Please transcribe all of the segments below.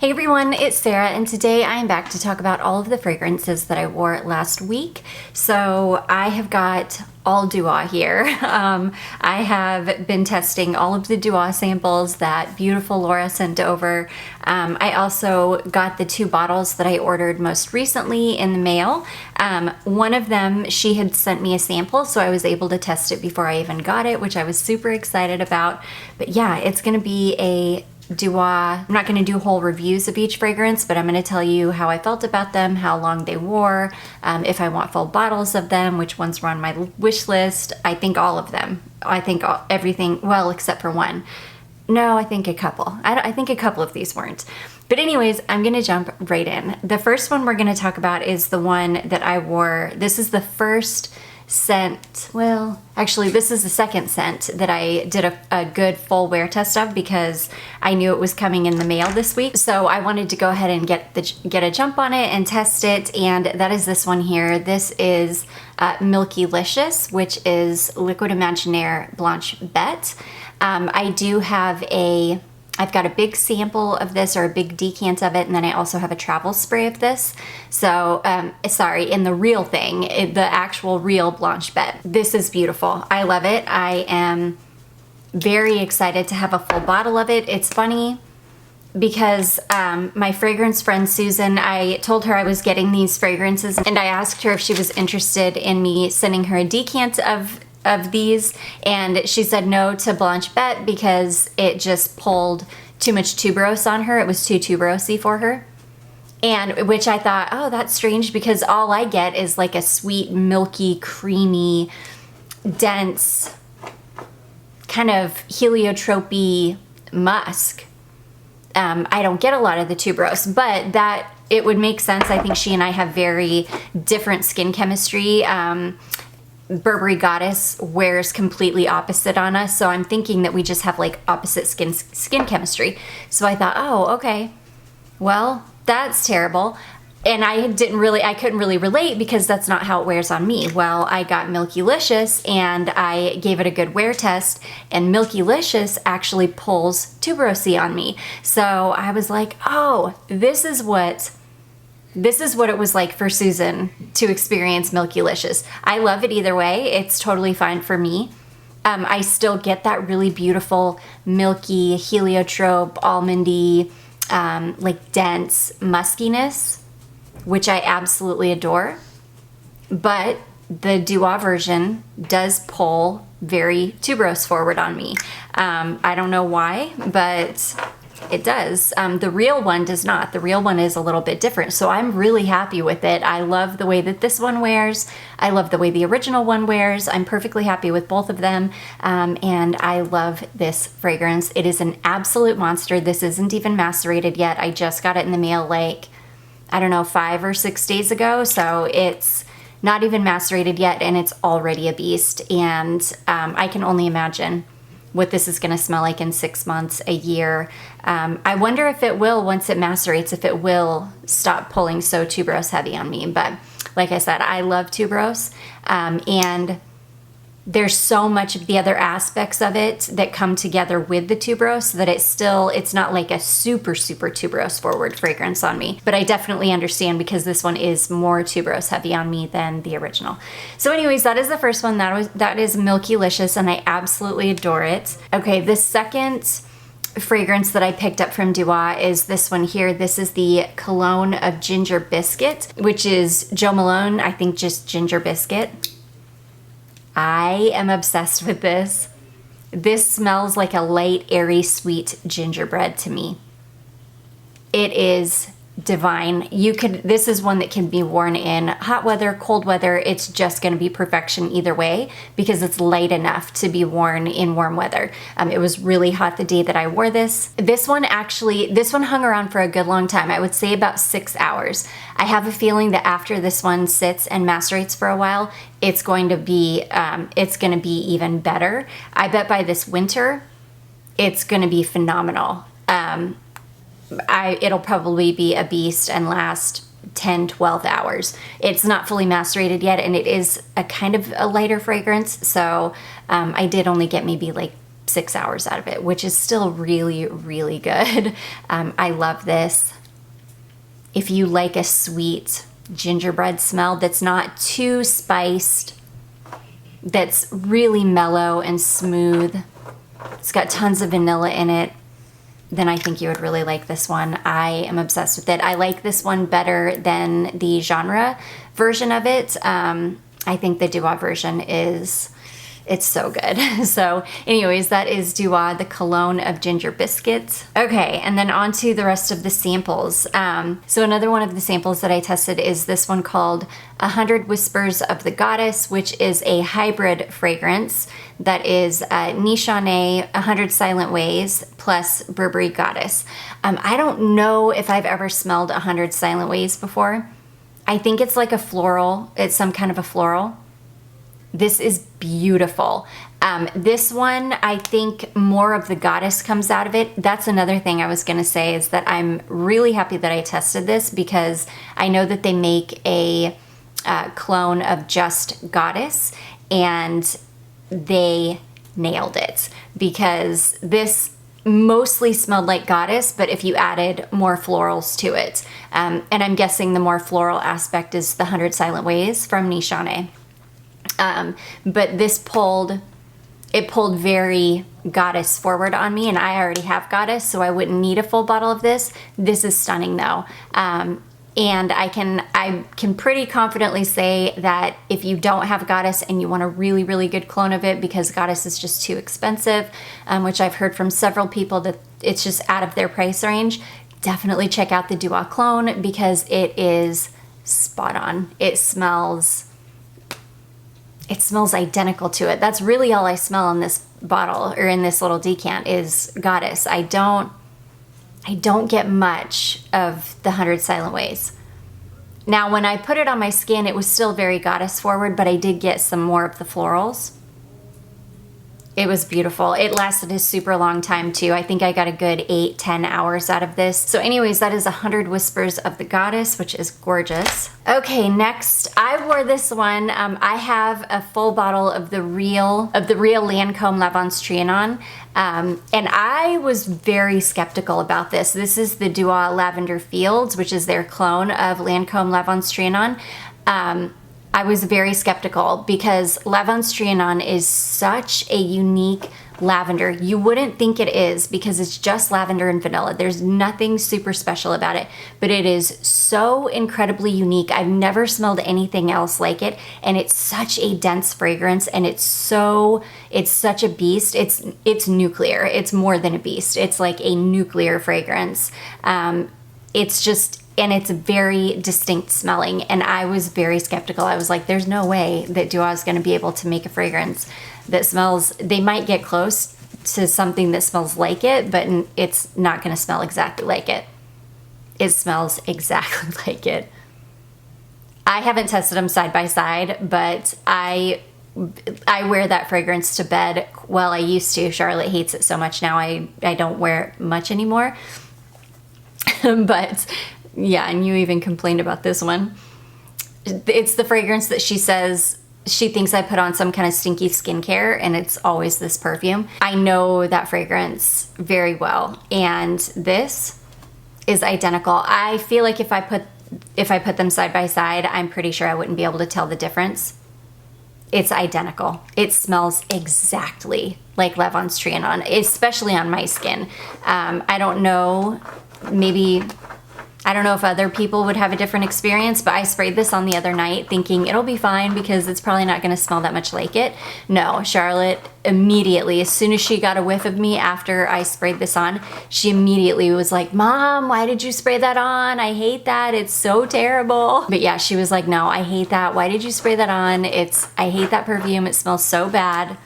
Hey everyone, it's Sarah, and today I am back to talk about all of the fragrances that I wore last week. So I have got all Dua here. I have been testing all of the Dua samples that beautiful Laura sent over. I also got the 2 bottles that I ordered most recently in the mail. One of them, she had sent me a sample, so I was able to test it before I even got it, which I was super excited about. But yeah, it's gonna be a Dua. I'm not going to do whole reviews of each fragrance, but I'm going to tell you how I felt about them, how long they wore, if I want full bottles of them, which ones were on my wish list. I think all of them. I think everything, well, except for one. No, I think a couple. I think a couple of these weren't. But anyways, I'm going to jump right in. The first one we're going to talk about is the one that I wore. This is the first scent, well, actually this is the second scent that I did a good full wear test of because I knew it was coming in the mail this week. So I wanted to go ahead and get a jump on it and test it, and that is this one here. This is Milkylicious, which is Liquid Imaginaire Blanche Bete. I've got a big sample of this, or a big decant of it, and then I also have a travel spray of this. So, sorry, in the real thing, the actual real Blanche Bete. This is beautiful. I love it. I am very excited to have a full bottle of it. It's funny because my fragrance friend Susan, I told her I was getting these fragrances, and I asked her if she was interested in me sending her a decant of these, and she said no to Blanche Bete because it just pulled too much tuberose on her. It was too tuberosey for her, and which I thought, oh, that's strange because all I get is like a sweet, milky, creamy, dense, kind of heliotrope-y musk. I don't get a lot of the tuberose, but that it would make sense. I think she and I have very different skin chemistry. Burberry Goddess wears completely opposite on us, so I'm thinking that we just have like opposite skin chemistry. So I thought, oh, okay, well, that's terrible. And I couldn't really relate because that's not how it wears on me. Well, I got Milkylicious and I gave it a good wear test, and Milkylicious actually pulls tuberosity on me. So I was like, oh, this is what it was like for Susan to experience Milkylicious. I love it either way. It's totally fine for me. I still get that really beautiful, milky, heliotrope, almondy, like dense muskiness, which I absolutely adore. But the Dua version does pull very tuberose forward on me. I don't know why, but it does. The real one does not. The real one is a little bit different. So I'm really happy with it. I love the way that this one wears. I love the way the original one wears. I'm perfectly happy with both of them. And I love this fragrance. It is an absolute monster. This isn't even macerated yet. I just got it in the mail like, I don't know, 5 or 6 days ago. So it's not even macerated yet, and it's already a beast. And I can only imagine what this is going to smell like in 6 months, a year. I wonder if it will, once it macerates, if it will stop pulling so tuberose heavy on me. But like I said, I love tuberose, and there's so much of the other aspects of it that come together with the tuberose that it's not like a super tuberose forward fragrance on me. But I definitely understand because this one is more tuberose heavy on me than the original. So anyways, that is the first one. That is Milkylicious, and I absolutely adore it. Okay, the second fragrance that I picked up from Dua is this one here. This is the Cologne of Ginger Biscuit, which is Joe Malone, I think just ginger biscuit. I am obsessed with this. This smells like a light, airy, sweet gingerbread to me. It is divine. This is one that can be worn in hot weather, cold weather. It's just going to be perfection either way because it's light enough to be worn in warm weather. It was really hot the day that I wore this. This one hung around for a good long time. I would say about 6 hours. I have a feeling that after this one sits and macerates for a while, it's going to be even better. I bet by this winter, it's going to be phenomenal. It'll probably be a beast and last 10, 12 hours. It's not fully macerated yet, and it is a kind of a lighter fragrance, so I did only get maybe like 6 hours out of it, which is still really, really good. I love this. If you like a sweet gingerbread smell that's not too spiced, that's really mellow and smooth, it's got tons of vanilla in it, then I think you would really like this one. I am obsessed with it. I like this one better than the genre version of it. I think the Dua version it's so good. So anyways, that is Dua, the Cologne of Ginger Biscuits. Okay, and then on to the rest of the samples. So another one of the samples that I tested is this one called 100 Whispers of the Goddess, which is a hybrid fragrance that is Nishane 100 Silent Ways plus Burberry Goddess. I don't know if I've ever smelled 100 Silent Ways before. I think it's like a floral. It's some kind of a floral. This is beautiful. This one, I think more of the Goddess comes out of it. That's another thing I was gonna say, is that I'm really happy that I tested this, because I know that they make a clone of just Goddess, and they nailed it, because this mostly smelled like Goddess, but if you added more florals to it. And I'm guessing the more floral aspect is the 100 Silent Ways from Nishane. But this pulled very Goddess forward on me, and I already have Goddess, so I wouldn't need a full bottle of this. This is stunning though. And I can pretty confidently say that if you don't have Goddess and you want a really, really good clone of it, because Goddess is just too expensive, which I've heard from several people that it's just out of their price range, definitely check out the Dua clone, because it is spot on. It smells identical to it. That's really all I smell in this bottle, or in this little decant, is Goddess. I don't get much of the 100 Silent Ways. Now, when I put it on my skin, it was still very Goddess forward, but I did get some more of the florals. It was beautiful. It lasted a super long time too. I think I got a good 8-10 hours out of this. So anyways, that is 100 Whispers of the Goddess, which is gorgeous. Okay, next, I wore this one. I have a full bottle of the real Lancome Lavandes Trianon. And I was very skeptical about this. This is the Dua Lavender Fields, which is their clone of Lancome Lavandes Trianon. I was very skeptical, because Lavandes Trianon is such a unique lavender. You wouldn't think it is, because it's just lavender and vanilla. There's nothing super special about it, but it is so incredibly unique. I've never smelled anything else like it, and it's such a dense fragrance, and it's such a beast. It's nuclear. It's more than a beast. It's like a nuclear fragrance. And it's very distinct smelling, and I was very skeptical. I was like, there's no way that Dua is going to be able to make a fragrance that smells, they might get close to something that smells like it, but it's not going to smell exactly like it. It smells exactly like it. I haven't tested them side by side, but I wear that fragrance to bed. Well, I used to. Charlotte hates it so much now. I don't wear it much anymore. But yeah, and you even complained about this one. It's the fragrance that she says she thinks I put on some kind of stinky skincare, and it's always this perfume. I know that fragrance very well, and this is identical. I feel like if I put them side by side, I'm pretty sure I wouldn't be able to tell the difference. It's identical. It smells exactly like Lavandes Trianon, especially on my skin. I don't know, I don't know if other people would have a different experience, but I sprayed this on the other night thinking it'll be fine because it's probably not going to smell that much like it. No, Charlotte immediately, as soon as she got a whiff of me after I sprayed this on, she immediately was like, Mom, why did you spray that on? I hate that. It's so terrible. But yeah, she was like, no, I hate that. Why did you spray that on? I hate that perfume. It smells so bad.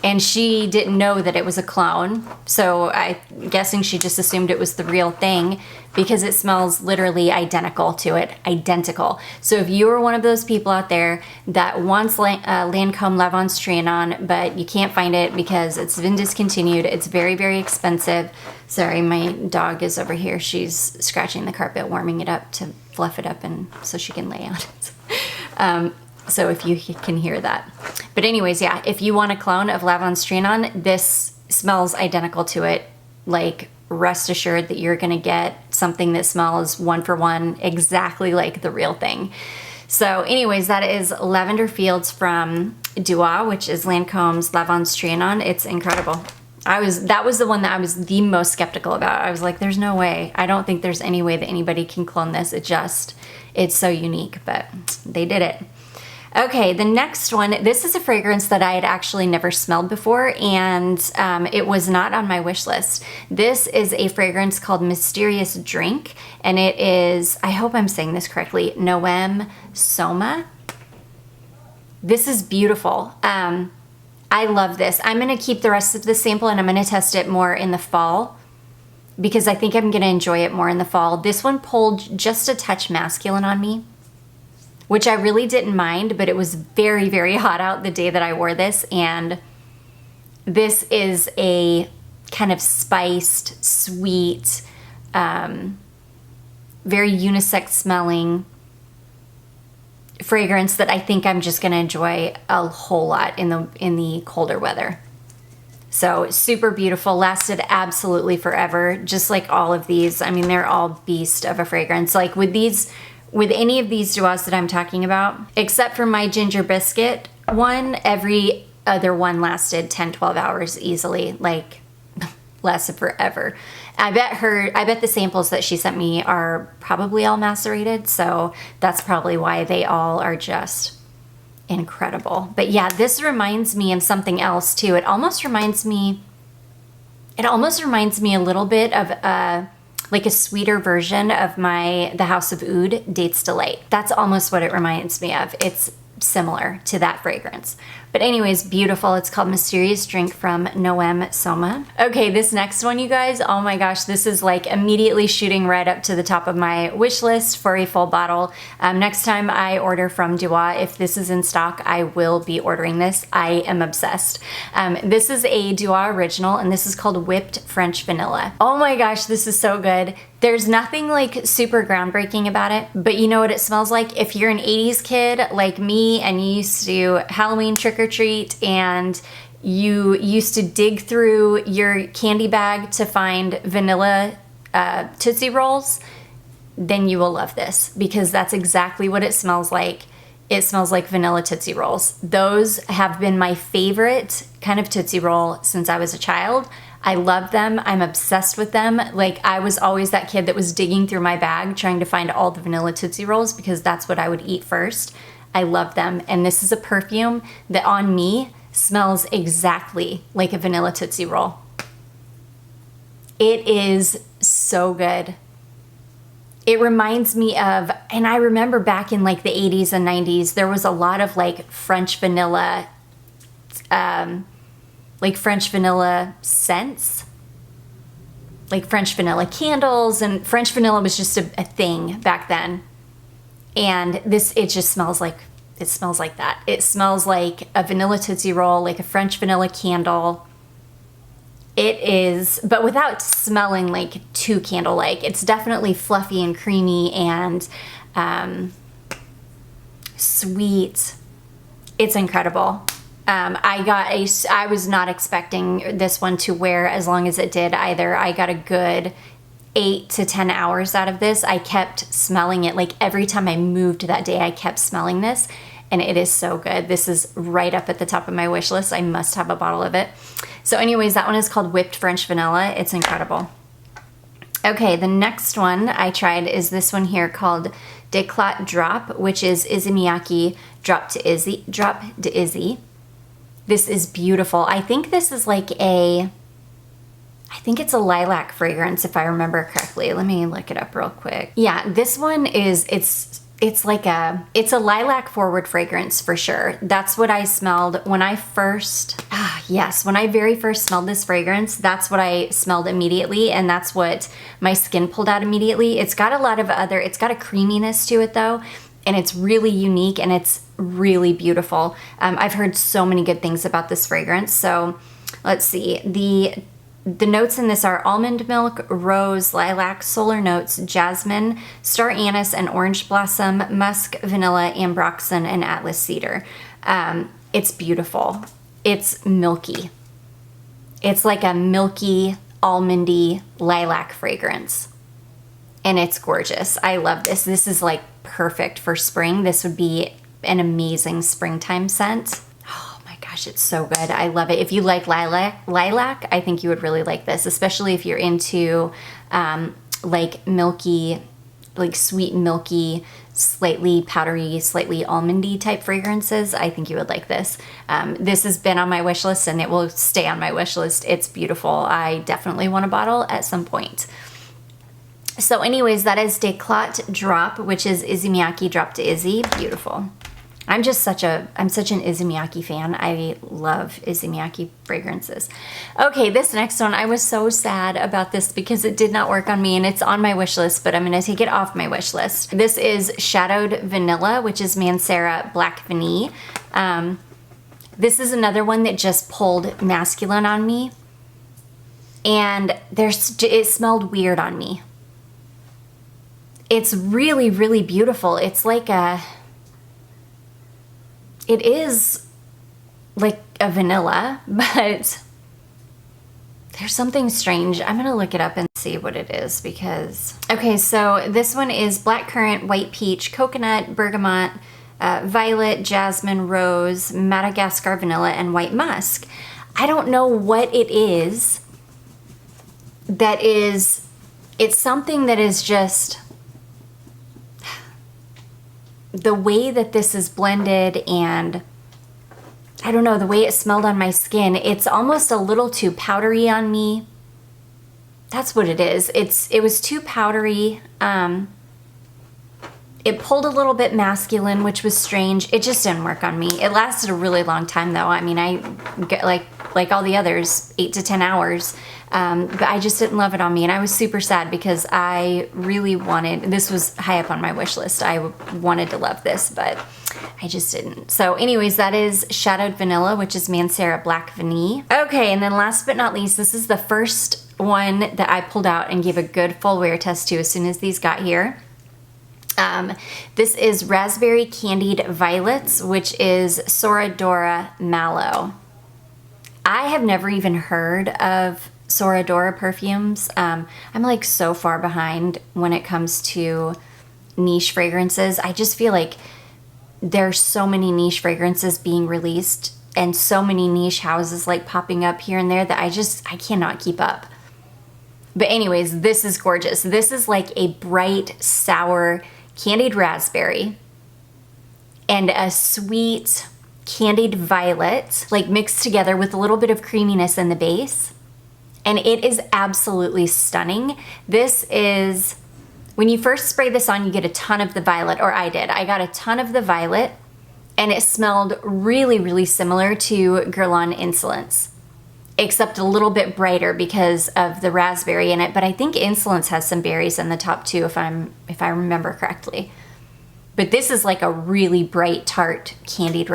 And she didn't know that it was a clone, so I'm guessing she just assumed it was the real thing because it smells literally identical to it, identical. So if you are one of those people out there that wants Lancome Lavandes Trianon, but you can't find it because it's been discontinued, it's very, very expensive. Sorry, my dog is over here. She's scratching the carpet, warming it up to fluff it up and so she can lay on it. So if you can hear that. But anyways, yeah, if you want a clone of Lavandes Trianon, this smells identical to it, like rest assured that you're gonna get something that smells one for one exactly like the real thing. So anyways, that is Lavender Fields from Dua, which is Lancome's Lavandes Trianon. It's incredible. That was the one that I was the most skeptical about. I was like, there's no way. I don't think there's any way that anybody can clone this. It's so unique, but they did it. Okay, the next one, this is a fragrance that I had actually never smelled before, and it was not on my wish list. This is a fragrance called Mysterious Drink, and it is, I hope I'm saying this correctly, Noeme Soma. This is beautiful. I love this. I'm gonna keep the rest of the sample and I'm gonna test it more in the fall because I think I'm gonna enjoy it more in the fall. This one pulled just a touch masculine on me, which I really didn't mind, but it was very, very hot out the day that I wore this, and this is a kind of spiced, sweet, very unisex smelling fragrance that I think I'm just gonna enjoy a whole lot in the colder weather. So super beautiful, lasted absolutely forever, just like all of these. I mean, they're all beast of a fragrance. Like with any of these Duas that I'm talking about, except for my Ginger Biscuit one, every other one lasted 10, 12 hours easily, like lasted forever. I bet the samples that she sent me are probably all macerated, so that's probably why they all are just incredible. But yeah, this reminds me of something else too. It almost reminds me a little bit of like a sweeter version of the House of Oud Dates Delight. That's almost what it reminds me of. It's similar to that fragrance. But anyways, beautiful. It's called Mysterious Drink from Noeme Soma. Okay, this next one, you guys, oh my gosh, this is like immediately shooting right up to the top of my wish list for a full bottle. Next time I order from Dua, if this is in stock, I will be ordering this. I am obsessed. This is a Dua original, and this is called Whipped French Vanilla. Oh my gosh, this is so good. There's nothing like super groundbreaking about it, but you know what it smells like? If you're an 80s kid like me and you used to do Halloween trick or treat and you used to dig through your candy bag to find vanilla Tootsie Rolls, then you will love this because that's exactly what it smells like. It smells like vanilla Tootsie Rolls. Those have been my favorite kind of Tootsie Roll since I was a child. I love them. I'm obsessed with them. Like, I was always that kid that was digging through my bag trying to find all the vanilla Tootsie Rolls because that's what I would eat first. I love them. And this is a perfume that on me smells exactly like a vanilla Tootsie Roll. It is so good. It reminds me of, and I remember back in like the 80s and 90s, there was a lot of like French vanilla scents, like French vanilla candles, and French vanilla was just a thing back then. And it just smells like, it smells like that. It smells like a vanilla Tootsie Roll, like a French vanilla candle. It is, but without smelling like too candle-like. It's definitely fluffy and creamy and sweet. It's incredible. I was not expecting this one to wear as long as it did either. I got a good 8 to 10 hours out of this. I kept smelling it. Like every time I moved that day, I kept smelling this, and it is so good. This is right up at the top of my wish list. I must have a bottle of it. So anyways, that one is called Whipped French Vanilla. It's incredible. Okay, the next one I tried is this one here called Declot Drop, which is Miyake Drop to Issey. This is beautiful. I think this is like I think it's a lilac fragrance if I remember correctly. Let me look it up real quick. Yeah, this one is, it's a lilac forward fragrance for sure. That's what I smelled when I when I very first smelled this fragrance, that's what I smelled immediately, and that's what my skin pulled out immediately. It's got it's got a creaminess to it though, and it's really unique and it's really beautiful. I've heard so many good things about this fragrance. So let's see. The notes in this are almond milk, rose, lilac, solar notes, jasmine, star anise, and orange blossom, musk, vanilla, ambroxan, and atlas cedar. It's beautiful. It's milky. It's like a milky, almondy lilac fragrance. And it's gorgeous. I love this. This is like perfect for spring. This would be an amazing springtime scent. Oh my gosh, it's so good. I love it. If you like lilac, I think you would really like this, especially if you're into like milky, like sweet, milky, slightly powdery, slightly almondy type fragrances. I think you would like this. This has been on my wish list and it will stay on my wish list. It's beautiful. I definitely want a bottle at some point. So anyways, that is Declot Drop, which is Issey Miyake Drop to Issey. Beautiful. I'm such an Issey Miyake fan. I love Issey Miyake fragrances. Okay, this next one, I was so sad about this because it did not work on me and it's on my wish list, but I'm gonna take it off my wish list. This is Shadowed Vanilla, which is Mancera Black Vanille. This is another one that just pulled masculine on me, and it smelled weird on me. It's really, really beautiful. It's like it is like a vanilla, but there's something strange. I'm gonna look it up and see what it is because, okay, so this one is blackcurrant, white peach, coconut, bergamot, violet, jasmine, rose, Madagascar vanilla, and white musk. I don't know what it is that is, it's something that is just, the way that this is blended and I don't know, the way it smelled on my skin, it's almost a little too powdery on me. That's what it is. It was too powdery. It pulled a little bit masculine, which was strange. It just didn't work on me. It lasted a really long time though. I mean, I get like all the others, 8 to 10 hours. But I just didn't love it on me, and I was super sad because I really wanted, this was high up on my wish list. I wanted to love this, but I just didn't. So anyways, that is Shadowed Vanilla, which is Mancera Black Vanille. Okay, and then last but not least, this is the first one that I pulled out and gave a good full wear test to as soon as these got here. This is Raspberry Candied Violets, which is Sora, Dora, Mallow. I have never even heard of Sora, Dora perfumes. I'm like so far behind when it comes to niche fragrances. I just feel like there's so many niche fragrances being released and so many niche houses like popping up here and there that I cannot keep up. But anyways, this is gorgeous. This is like a bright, sour, candied raspberry and a sweet candied violet, like mixed together with a little bit of creaminess in the base. And it is absolutely stunning. This is, when you first spray this on, you get a ton of the violet, or I did. I got a ton of the violet, and it smelled really, really similar to Guerlain Insolence, except a little bit brighter because of the raspberry in it. But I think Insolence has some berries in the top too, if I remember correctly. But this is like a really bright, tart, candied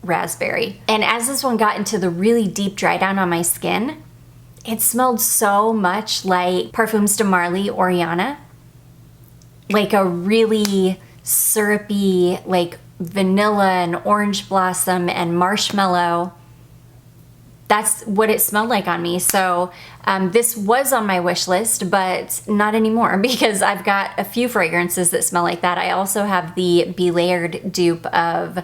raspberry. And as this one got into the really deep dry down on my skin, it smelled so much like Parfums de Marly Oriana. Like a really syrupy, like vanilla and orange blossom and marshmallow. That's what it smelled like on me. So this was on my wish list, but not anymore because I've got a few fragrances that smell like that. I also have the Belayered dupe of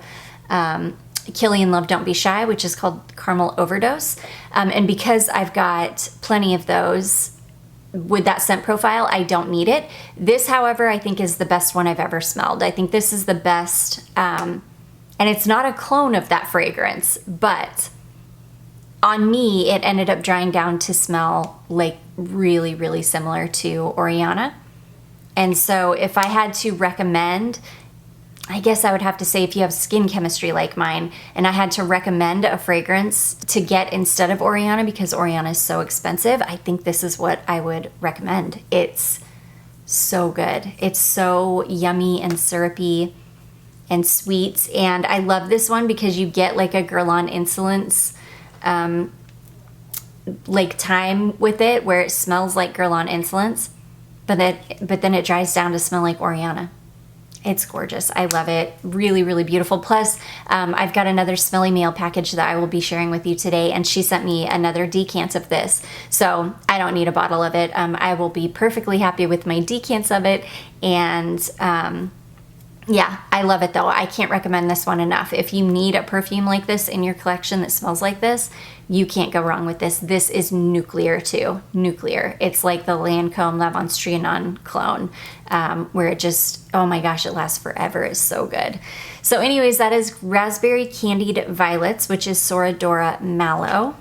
Killian Love Don't Be Shy, which is called Caramel Overdose. And because I've got plenty of those with that scent profile, I don't need it. This, however, I think is the best one I've ever smelled. I think this is the best, and it's not a clone of that fragrance, but on me, it ended up drying down to smell like really, really similar to Oriana. And so if I had to recommend, I guess I would have to say if you have skin chemistry like mine, and I had to recommend a fragrance to get instead of Oriana because Oriana is so expensive, I think this is what I would recommend. It's so good. It's so yummy and syrupy and sweet. And I love this one because you get like a Guerlain Insolence like time with it where it smells like Guerlain Insolence, but then it dries down to smell like Oriana. It's gorgeous. I love it. Really, really beautiful. Plus, I've got another Smelly Mail package that I will be sharing with you today, and she sent me another decant of this. So I don't need a bottle of it. I will be perfectly happy with my decants of it. And yeah, I love it though. I can't recommend this one enough. If you need a perfume like this in your collection that smells like this, you can't go wrong with this. This is nuclear too. Nuclear. It's like the Lancome Lavandes Trianon clone, where it just, oh my gosh, it lasts forever. It's so good. So anyways, that is Raspberry Candied Violets, which is Sora, Dora, Mallow.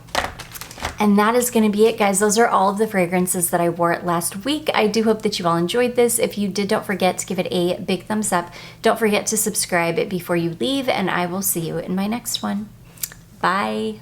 And that is going to be it, guys. Those are all of the fragrances that I wore last week. I do hope that you all enjoyed this. If you did, don't forget to give it a big thumbs up. Don't forget to subscribe before you leave, and I will see you in my next one. Bye.